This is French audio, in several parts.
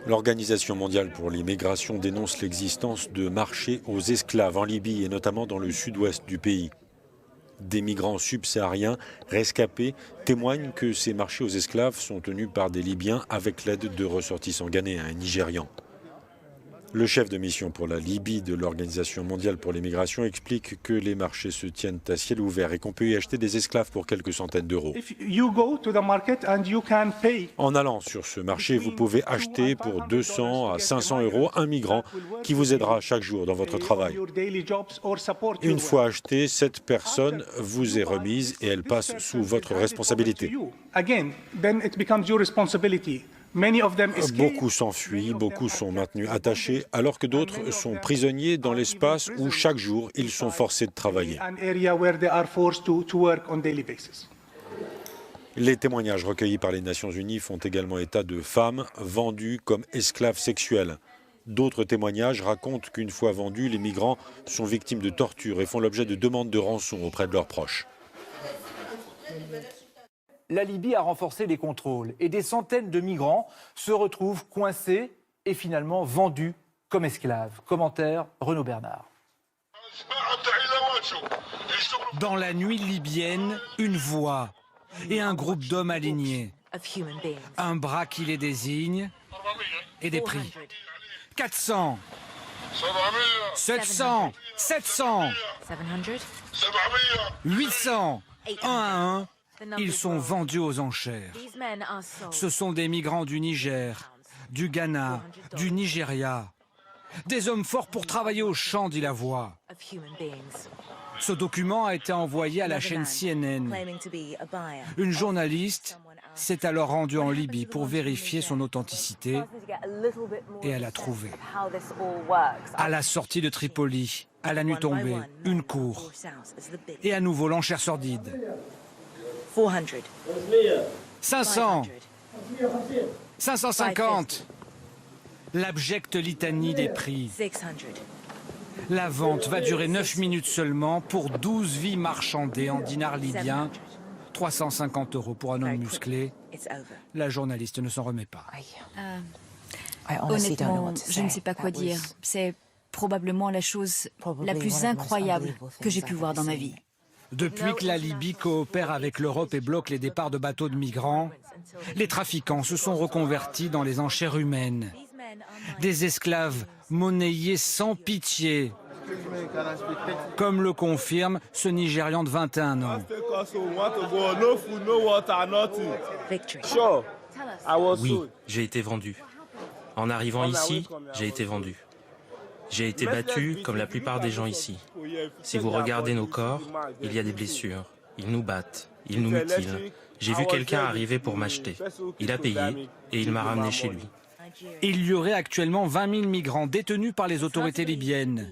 L'Organisation mondiale pour les migrations dénonce l'existence de marchés aux esclaves en Libye et notamment dans le sud-ouest du pays. Des migrants subsahariens rescapés témoignent que ces marchés aux esclaves sont tenus par des Libyens avec l'aide de ressortissants ghanéens et nigérians. Le chef de mission pour la Libye de l'Organisation mondiale pour les migrations explique que les marchés se tiennent à ciel ouvert et qu'on peut y acheter des esclaves pour quelques centaines d'euros. En allant sur ce marché, vous pouvez acheter pour 200 à 500 euros un migrant qui vous aidera chaque jour dans votre travail. Une fois acheté, cette personne vous est remise et elle passe sous votre responsabilité. Beaucoup s'enfuient, beaucoup sont maintenus attachés, alors que d'autres sont prisonniers dans l'espace où chaque jour ils sont forcés de travailler. Les témoignages recueillis par les Nations Unies font également état de femmes vendues comme esclaves sexuels. D'autres témoignages racontent qu'une fois vendus, les migrants sont victimes de tortures et font l'objet de demandes de rançon auprès de leurs proches. La Libye a renforcé les contrôles et des centaines de migrants se retrouvent coincés et finalement vendus comme esclaves. Commentaire Renaud Bernard. Dans la nuit libyenne, une voix et un groupe d'hommes alignés. Un bras qui les désigne et des prix. 400, 700, 700, 800, 1 à 1. Ils sont vendus aux enchères. Ce sont des migrants du Niger, du Ghana, du Nigeria. Des hommes forts pour travailler au champ, dit la voix. Ce document a été envoyé à la chaîne CNN. Une journaliste s'est alors rendue en Libye pour vérifier son authenticité et elle a trouvé. À la sortie de Tripoli, à la nuit tombée, une cour. Et à nouveau l'enchère sordide. 500, 550, l'abjecte litanie des prix. La vente va durer 9 minutes seulement pour 12 vies marchandées en dinars libyens, 350 euros pour un homme musclé. La journaliste ne s'en remet pas. Honnêtement, je ne sais pas quoi dire. C'est probablement la chose la plus incroyable que j'ai pu voir dans ma vie. Depuis que la Libye coopère avec l'Europe et bloque les départs de bateaux de migrants, les trafiquants se sont reconvertis dans les enchères humaines. Des esclaves monnayés sans pitié, comme le confirme ce Nigérian de 21 ans. Oui, j'ai été vendu. En arrivant ici, j'ai été vendu. J'ai été battu comme la plupart des gens ici. Si vous regardez nos corps, il y a des blessures. Ils nous battent, ils nous mutilent. J'ai vu quelqu'un arriver pour m'acheter. Il a payé et il m'a ramené chez lui. Il y aurait actuellement 20 000 migrants détenus par les autorités libyennes.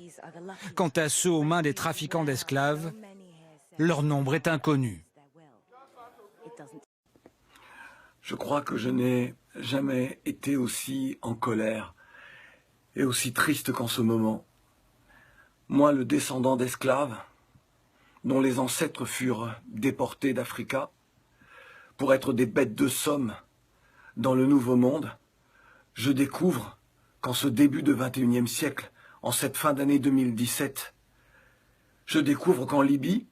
Quant à ceux aux mains des trafiquants d'esclaves, leur nombre est inconnu. Je crois que je n'ai jamais été aussi en colère et aussi triste qu'en ce moment. Moi, le descendant d'esclaves, dont les ancêtres furent déportés d'Africa pour être des bêtes de somme dans le Nouveau Monde, je découvre qu'en ce début de XXIe siècle, en cette fin d'année 2017, je découvre qu'en Libye,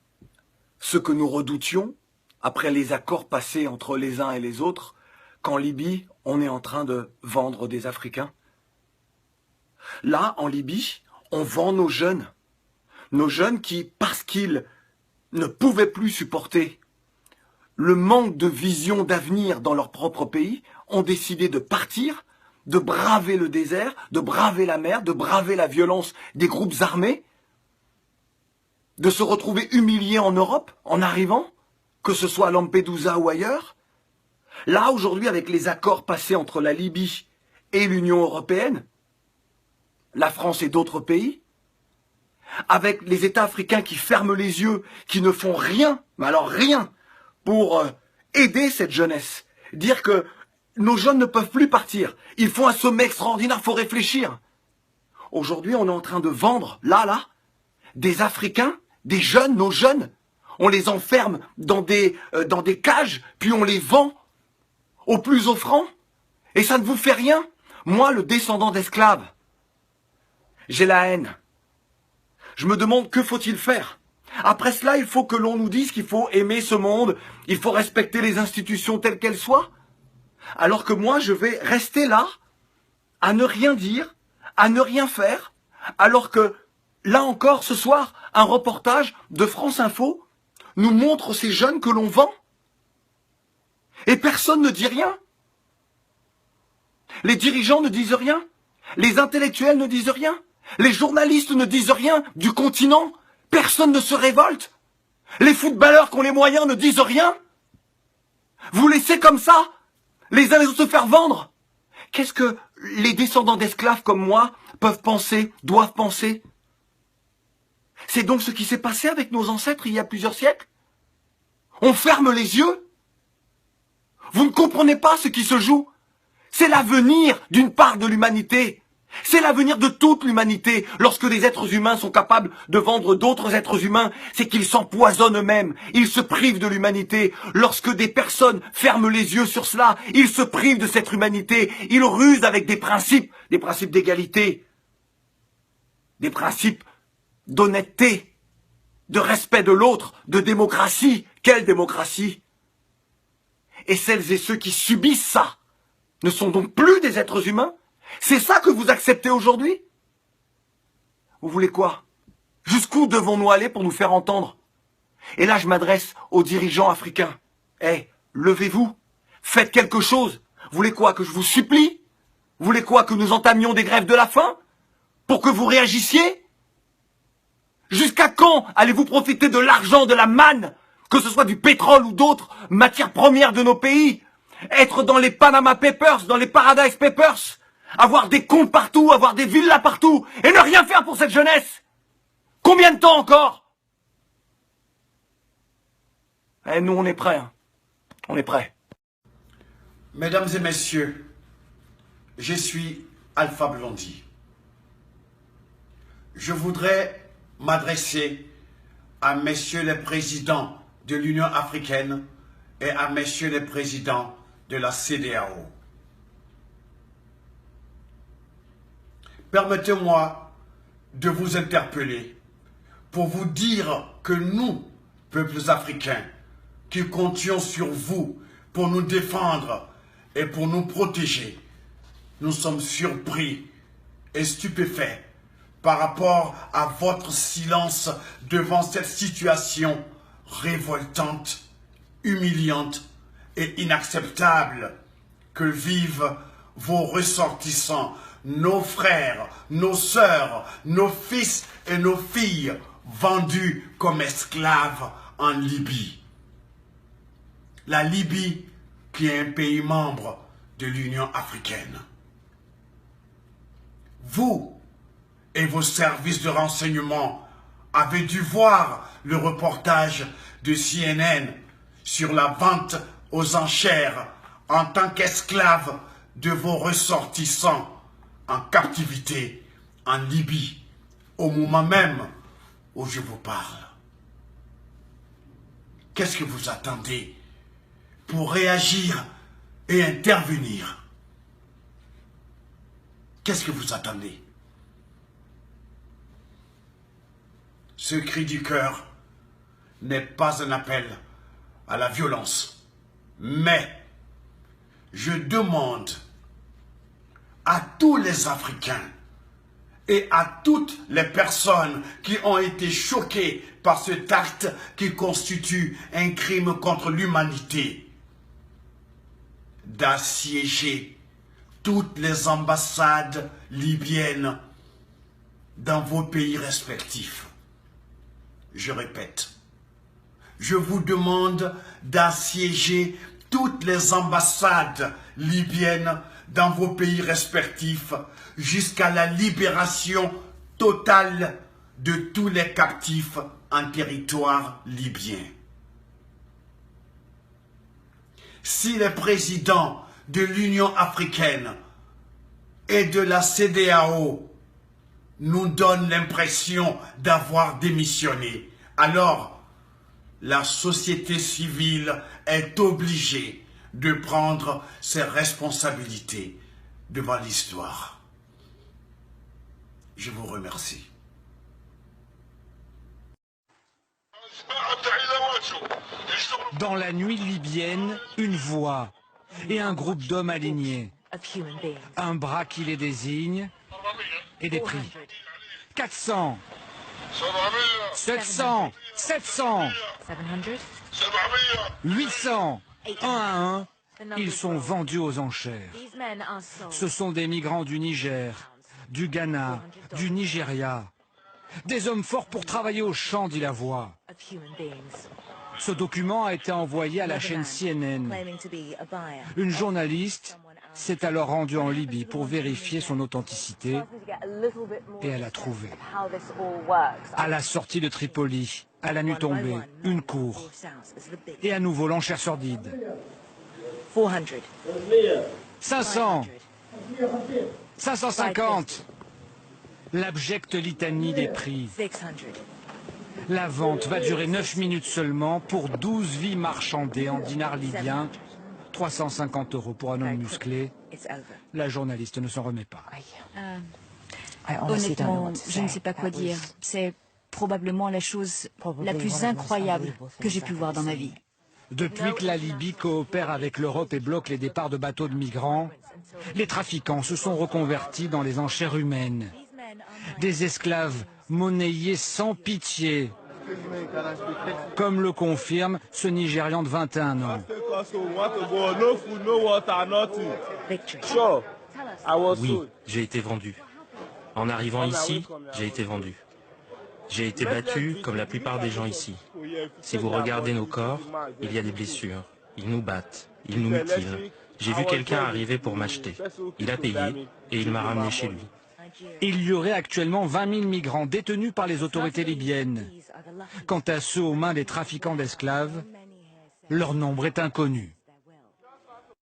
ce que nous redoutions, après les accords passés entre les uns et les autres, qu'en Libye, on est en train de vendre des Africains. Là, en Libye, on vend nos jeunes qui, parce qu'ils ne pouvaient plus supporter le manque de vision d'avenir dans leur propre pays, ont décidé de partir, de braver le désert, de braver la mer, de braver la violence des groupes armés, de se retrouver humiliés en Europe en arrivant, que ce soit à Lampedusa ou ailleurs. Là, aujourd'hui, avec les accords passés entre la Libye et l'Union européenne, la France et d'autres pays, avec les États africains qui ferment les yeux, qui ne font rien, mais alors rien, pour aider cette jeunesse. Dire que nos jeunes ne peuvent plus partir. Ils font un sommet extraordinaire, il faut réfléchir. Aujourd'hui, on est en train de vendre, là, des Africains, des jeunes, nos jeunes. On les enferme dans des cages, puis on les vend aux plus offrants. Et ça ne vous fait rien. Moi, le descendant d'esclaves, j'ai la haine. Je me demande que faut-il faire. Après cela, il faut que l'on nous dise qu'il faut aimer ce monde, il faut respecter les institutions telles qu'elles soient. Alors que moi, je vais rester là, à ne rien dire, à ne rien faire, alors que, là encore, ce soir, un reportage de France Info nous montre ces jeunes que l'on vend. Et personne ne dit rien. Les dirigeants ne disent rien. Les intellectuels ne disent rien. Les journalistes ne disent rien du continent. Personne ne se révolte. Les footballeurs qui ont les moyens ne disent rien. Vous laissez comme ça les uns les autres se faire vendre. Qu'est-ce que les descendants d'esclaves comme moi peuvent penser, doivent penser? C'est donc ce qui s'est passé avec nos ancêtres il y a plusieurs siècles. On ferme les yeux. Vous ne comprenez pas ce qui se joue. C'est l'avenir d'une part de l'humanité. C'est l'avenir de toute l'humanité. Lorsque des êtres humains sont capables de vendre d'autres êtres humains, c'est qu'ils s'empoisonnent eux-mêmes. Ils se privent de l'humanité. Lorsque des personnes ferment les yeux sur cela, ils se privent de cette humanité. Ils rusent avec des principes d'égalité, des principes d'honnêteté, de respect de l'autre, de démocratie. Quelle démocratie? Et celles et ceux qui subissent ça ne sont donc plus des êtres humains? C'est ça que vous acceptez aujourd'hui? Vous voulez quoi? Jusqu'où devons-nous aller pour nous faire entendre? Et là, je m'adresse aux dirigeants africains. Levez-vous, faites quelque chose. Vous voulez quoi? Que je vous supplie? Vous voulez quoi? Que nous entamions des grèves de la faim? Pour que vous réagissiez? Jusqu'à quand allez-vous profiter de l'argent, de la manne, que ce soit du pétrole ou d'autres matières premières de nos pays? Être dans les Panama Papers, dans les Paradise Papers, avoir des comptes partout, avoir des villas partout, et ne rien faire pour cette jeunesse? Combien de temps encore? Nous, on est prêts. Hein. On est prêts. Mesdames et messieurs, je suis Alpha Blondy. Je voudrais m'adresser à messieurs les présidents de l'Union africaine et à messieurs les présidents de la CEDEAO. Permettez-moi de vous interpeller pour vous dire que nous, peuples africains, qui comptions sur vous pour nous défendre et pour nous protéger, nous sommes surpris et stupéfaits par rapport à votre silence devant cette situation révoltante, humiliante et inacceptable que vivent vos ressortissants, nos frères, nos sœurs, nos fils et nos filles vendus comme esclaves en Libye. La Libye qui est un pays membre de l'Union africaine. Vous et vos services de renseignement avez dû voir le reportage de CNN sur la vente aux enchères en tant qu'esclaves de vos ressortissants en captivité en Libye, au moment même où je vous parle. Qu'est-ce que vous attendez pour réagir et intervenir? Qu'est-ce que vous attendez? Ce cri du cœur n'est pas un appel à la violence, mais je demande à tous les Africains et à toutes les personnes qui ont été choquées par cet acte qui constitue un crime contre l'humanité d'assiéger toutes les ambassades libyennes dans vos pays respectifs. Je répète, je vous demande d'assiéger toutes les ambassades libyennes dans vos pays respectifs jusqu'à la libération totale de tous les captifs en territoire libyen. Si les présidents de l'Union africaine et de la CEDEAO nous donnent l'impression d'avoir démissionné, alors la société civile est obligée de prendre ses responsabilités, devant l'histoire. Je vous remercie. Dans la nuit libyenne, une voix et un groupe d'hommes alignés. Un bras qui les désigne et des prix. 400, 700, 700, 800, 1 à 1, ils sont vendus aux enchères. Ce sont des migrants du Niger, du Ghana, du Nigeria. Des hommes forts pour travailler au champ, dit la voix. Ce document a été envoyé à la chaîne CNN. Une journaliste s'est alors rendue en Libye pour vérifier son authenticité et elle a trouvé. À la sortie de Tripoli, à la nuit tombée, une cour. Et à nouveau l'enchère sordide. 500, 550. L'abjecte litanie des prix. La vente va durer 9 minutes seulement pour 12 vies marchandées en dinars libyens. 350 € pour un homme musclé. La journaliste ne s'en remet pas. Honnêtement, je ne sais pas quoi dire. C'est probablement la chose la plus incroyable que j'ai pu voir dans ma vie. Depuis que la Libye coopère avec l'Europe et bloque les départs de bateaux de migrants, les trafiquants se sont reconvertis dans les enchères humaines. Des esclaves monnayés sans pitié, comme le confirme ce Nigérian de 21 ans. Oui, j'ai été vendu. En arrivant ici, j'ai été vendu. J'ai été battu comme la plupart des gens ici. Si vous regardez nos corps, il y a des blessures. Ils nous battent, ils nous mutilent. J'ai vu quelqu'un arriver pour m'acheter. Il a payé et il m'a ramené chez lui. Il y aurait actuellement 20 000 migrants détenus par les autorités libyennes. Quant à ceux aux mains des trafiquants d'esclaves, leur nombre est inconnu.